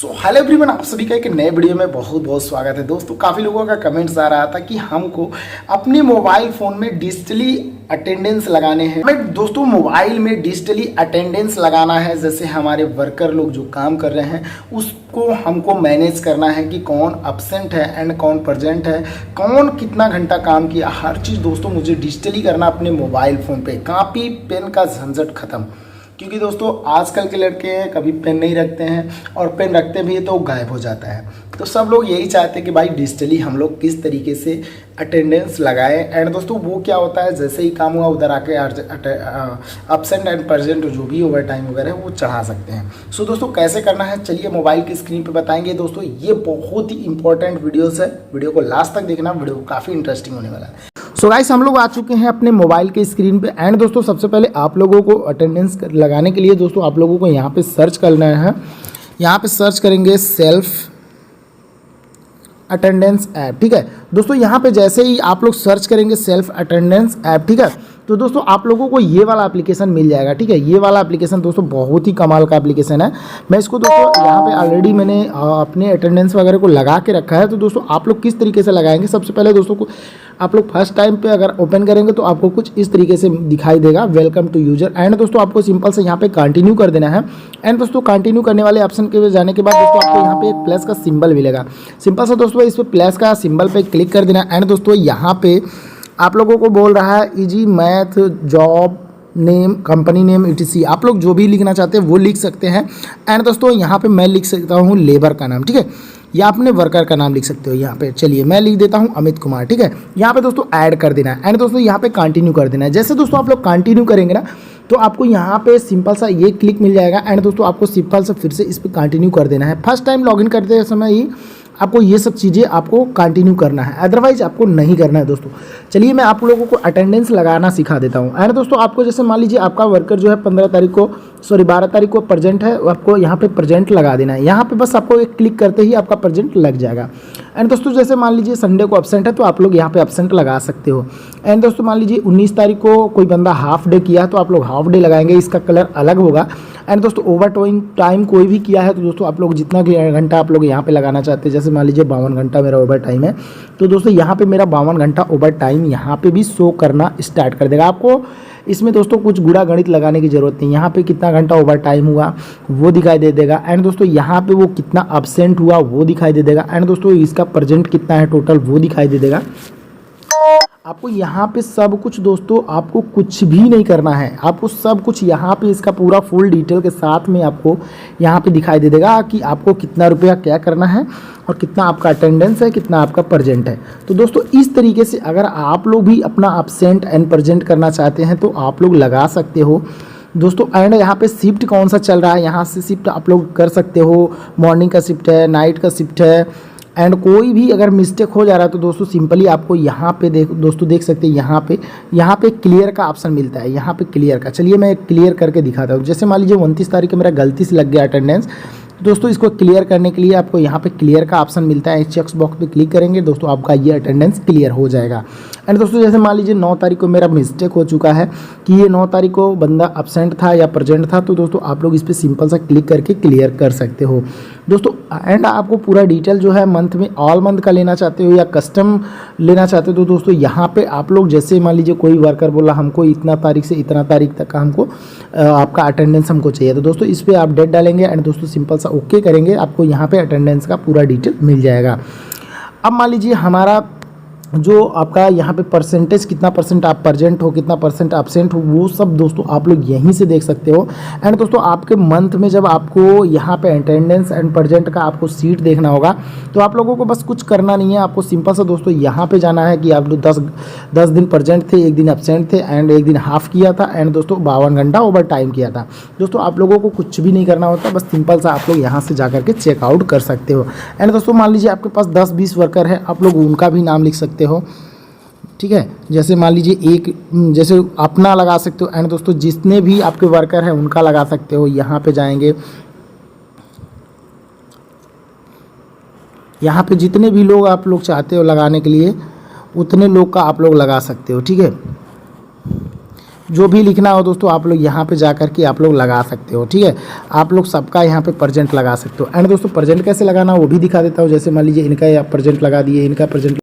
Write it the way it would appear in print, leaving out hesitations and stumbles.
Hello everyone, आप सभी का एक नए वीडियो में बहुत बहुत स्वागत है। दोस्तों काफ़ी लोगों का कमेंट्स आ रहा था कि हमको अपने मोबाइल फ़ोन में डिजिटली अटेंडेंस लगाने हैं। हमें दोस्तों मोबाइल में डिजिटली अटेंडेंस लगाना है, जैसे हमारे वर्कर लोग जो काम कर रहे हैं उसको हमको मैनेज करना है कि कौन अब्सेंट है एंड कौन प्रेजेंट है, कौन कितना घंटा काम किया। हर चीज़ दोस्तों मुझे डिजिटली करना अपने मोबाइल फ़ोन पे। कॉपी पेन का झंझट खत्म, क्योंकि दोस्तों आजकल के लड़के कभी पेन नहीं रखते हैं और पेन रखते भी हैं तो गायब हो जाता है। तो सब लोग यही चाहते हैं कि भाई डिजिटली हम लोग किस तरीके से अटेंडेंस लगाएं। एंड दोस्तों वो क्या होता है, जैसे ही काम हुआ उधर आके अब्सेंट एंड प्रेजेंट जो भी ओवर टाइम वगैरह है वो चढ़ा सकते हैं। सो दोस्तों कैसे करना है चलिए मोबाइल की स्क्रीन पे बताएंगे। दोस्तों ये बहुत ही इंपॉर्टेंट वीडियोस है, वीडियो को लास्ट तक देखना, वीडियो काफ़ी इंटरेस्टिंग होने वाला है। सो गाइस हम लोग आ चुके हैं अपने मोबाइल के स्क्रीन पे। एंड दोस्तों सबसे पहले आप लोगों को अटेंडेंस लगाने के लिए दोस्तों आप लोगों को यहाँ पे सर्च करना है। यहाँ पे सर्च करेंगे सेल्फ अटेंडेंस ऐप, ठीक है दोस्तों। यहाँ पे जैसे ही आप लोग सर्च करेंगे सेल्फ अटेंडेंस ऐप, ठीक है, तो दोस्तों आप लोगों को ये वाला एप्लीकेशन मिल जाएगा, ठीक है। ये वाला एप्लीकेशन दोस्तों बहुत ही कमाल का एप्लीकेशन है। मैं इसको दोस्तों यहाँ पे ऑलरेडी मैंने अपने अटेंडेंस वगैरह को लगा के रखा है। तो दोस्तों आप लोग किस तरीके से लगाएंगे, सबसे पहले दोस्तों को आप लोग फर्स्ट टाइम पे अगर ओपन करेंगे तो आपको कुछ इस तरीके से दिखाई देगा, वेलकम टू यूजर। एंड दोस्तों आपको सिंपल से यहाँ पे कंटिन्यू कर देना है। एंड दोस्तों कंटिन्यू करने वाले ऑप्शन के जाने के बाद दोस्तों आपको यहाँ पे एक प्लस का सिंबल मिलेगा। सिंपल से दोस्तों इस पर प्लस का सिंबल पे क्लिक कर देना। एंड दोस्तों यहाँ पे आप लोगों को बोल रहा है easy math job name company name ETC, आप लोग जो भी लिखना चाहते हैं वो लिख सकते हैं। एंड दोस्तों यहाँ पे मैं लिख सकता हूँ लेबर का नाम, ठीक है, या अपने वर्कर का नाम लिख सकते हो यहाँ पे। चलिए मैं लिख देता हूँ अमित कुमार, ठीक है। यहाँ पे दोस्तों ऐड कर देना है। एंड दोस्तों यहाँ पे कंटिन्यू कर देना है। जैसे दोस्तों आप लोग कंटिन्यू करेंगे ना तो आपको यहाँ पे सिंपल सा ये क्लिक मिल जाएगा। एंड दोस्तों आपको सिंपल सा फिर से इस पर कंटिन्यू कर देना है। फर्स्ट टाइम लॉगिन करते समय ही आपको ये सब चीज़ें आपको कंटिन्यू करना है, अदरवाइज आपको नहीं करना है दोस्तों। चलिए मैं आप लोगों को अटेंडेंस लगाना सिखा देता हूँ। एंड दोस्तों आपको जैसे मान लीजिए आपका वर्कर जो है 12 तारीख को प्रेजेंट है, आपको यहाँ पे प्रेजेंट लगा देना है। यहाँ पे बस आपको एक क्लिक करते ही आपका प्रेजेंट लग जाएगा। एंड दोस्तों जैसे मान लीजिए संडे को एब्सेंट है तो आप लोग यहाँ पे एब्सेंट लगा सकते हो। एंड दोस्तों मान लीजिए 19 तारीख को कोई बंदा हाफ डे किया तो आप लोग हाफ डे लगाएंगे, इसका कलर अलग होगा। एंड दोस्तों ओवर टाइम कोई भी किया है तो दोस्तों आप लोग जितना घंटा आप लोग यहाँ पे लगाना चाहते हैं, जैसे मान लीजिए 52 घंटा मेरा ओवर टाइम है तो दोस्तों यहाँ पे मेरा 52 घंटा ओवर टाइम यहाँ पे भी शो करना स्टार्ट कर देगा। आपको इसमें दोस्तों कुछ गुणा गणित लगाने की जरूरत नहीं, यहाँ पे कितना घंटा ओवर टाइम हुआ वो दिखाई दे देगा। एंड दोस्तों यहाँ पे वो कितना अब्सेंट हुआ वो दिखाई दे देगा। एंड दोस्तों इसका प्रेजेंट कितना है टोटल वो दिखाई दे देगा। आपको यहाँ पे सब कुछ दोस्तों आपको कुछ भी नहीं करना है, आपको सब कुछ यहाँ पे इसका पूरा फुल डिटेल के साथ में आपको यहाँ पे दिखाई दे देगा कि आपको कितना रुपया क्या करना है और कितना आपका अटेंडेंस है, कितना आपका प्रेजेंट है। तो दोस्तों इस तरीके से अगर आप लोग भी अपना अब्सेंट एंड प्रेजेंट करना चाहते हैं तो आप लोग लगा सकते हो दोस्तों। एंड यहाँ पे शिफ्ट कौन सा चल रहा है, यहाँ से शिफ्ट आप लोग कर सकते हो। मॉर्निंग का शिफ्ट है, नाइट का शिफ्ट है। एंड कोई भी अगर मिस्टेक हो जा रहा है तो दोस्तों सिंपली आपको यहाँ पे देख सकते हैं, यहाँ पे क्लियर का ऑप्शन मिलता है, यहाँ पे क्लियर का। चलिए मैं क्लियर करके दिखाता हूँ। जैसे मान लीजिए 29 तारीख को मेरा गलती से लग गया अटेंडेंस, दोस्तों इसको क्लियर करने के लिए आपको यहाँ पे क्लियर का ऑप्शन मिलता है। चेक बॉक्स पे क्लिक करेंगे दोस्तों आपका ये अटेंडेंस क्लियर हो जाएगा। एंड दोस्तों जैसे मान लीजिए 9 तारीख को मेरा मिस्टेक हो चुका है कि ये 9 तारीख को बंदा अब्सेंट था या प्रेजेंट था, तो दोस्तों आप लोग इस पर सिंपल सा क्लिक करके क्लियर कर सकते हो दोस्तों। एंड आपको पूरा डिटेल जो है मंथ में ऑल मंथ का लेना चाहते हो या कस्टम लेना चाहते हो तो दोस्तों यहाँ पे आप लोग जैसे मान लीजिए कोई वर्कर बोला हमको इतना तारीख से इतना तारीख तक का हमको आपका अटेंडेंस हमको चाहिए, तो दोस्तों इस पर आप डेट डालेंगे एंड दोस्तों सिंपल सा ओके करेंगे, आपको यहाँ पे अटेंडेंस का पूरा डिटेल मिल जाएगा। अब मान लीजिए हमारा जो आपका यहाँ पे परसेंटेज कितना परसेंट आप प्रेजेंट हो, कितना परसेंट एब्सेंट हो, वो सब दोस्तों आप लोग यहीं से देख सकते हो। एंड दोस्तों आपके मंथ में जब आपको यहाँ पे अटेंडेंस एंड प्रेजेंट का आपको सीट देखना होगा तो आप लोगों को बस कुछ करना नहीं है, आपको सिंपल सा दोस्तों यहाँ पे जाना है कि आप लोग 10 दिन प्रेजेंट थे, 1 दिन एब्सेंट थे एंड 1 दिन हाफ किया था एंड दोस्तों 52 घंटा ओवर टाइम किया था। दोस्तों आप लोगों को कुछ भी नहीं करना होता, बस सिंपल सा आप लोग यहाँ से जा करके चेकआउट कर सकते हो। एंड दोस्तों मान लीजिए आपके पास 10-20 वर्कर है, आप लोग उनका भी नाम लिख सकते हो, ठीक है। जैसे मान लीजिए एक जैसे अपना लगा सकते हो। एंड दोस्तों जितने भी आपके वर्कर हैं उनका लगा सकते हो। यहाँ पे जाएंगे, यहाँ पे जितने भी लोग आप लोग चाहते हो लगाने के लिए उतने लोग का आप लोग लगा सकते हो, ठीक है। जो भी लिखना हो दोस्तों आप लोग यहाँ पे जा कर के आप लोग लगा सकते हो, ठीक है। आप लोग सबका यहाँ पे प्रेजेंट लगा सकते हो। एंड दोस्तों प्रेजेंट कैसे लगाना वो भी दिखा देता हूँ। जैसे मान लीजिए इनका आप प्रेजेंट लगा दिए, इनका प्रेजेंट